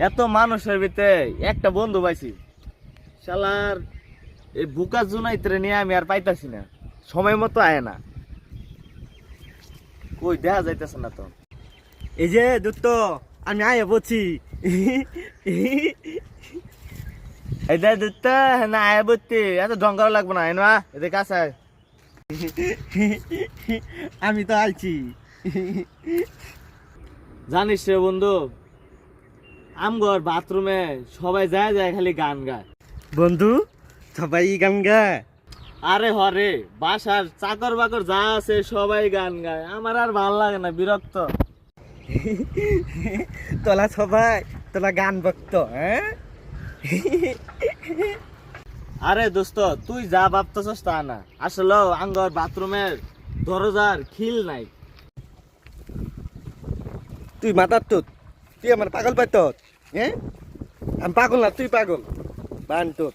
এত মানুষের ভিতরে একটা বন্ধু পাইছি, শালার এই বুকা জুনাইতে নিয়ে আমি আর পাইতাছি না, সময় মতো আয় না, কই দেখা যাইতেছে না তো। এই যে দূত আমি আয় বলছি। এই দেখ দুটা না আয় বলতে এত ডঙ্গাও লাগবো না, এনো এদের কাছে আয়। আমি তো আইছি। জানিস রে বন্ধু, আমগর বাথরুমে সবাই যায় যায় খালি গান গায়। বন্ধু সবাই গান গায়। আরে হরে বাসার চাকর বাকর যা আছে সবাই গান গায়, আমার আর ভাল লাগে না, বিরক্ত। তোলা সবাই তোলা গান ভক্ত, হ্যাঁ? আরে দোস্ত তুই যা ভাবতেছস তা না, আসলে আঙ্গর বাথরুমের দরজার খিল নাই। তুই মাতার তো, তুই আমার পাগল পাইত, হ্যাঁ? আমি পাগল না, তুই পাগল বান তো।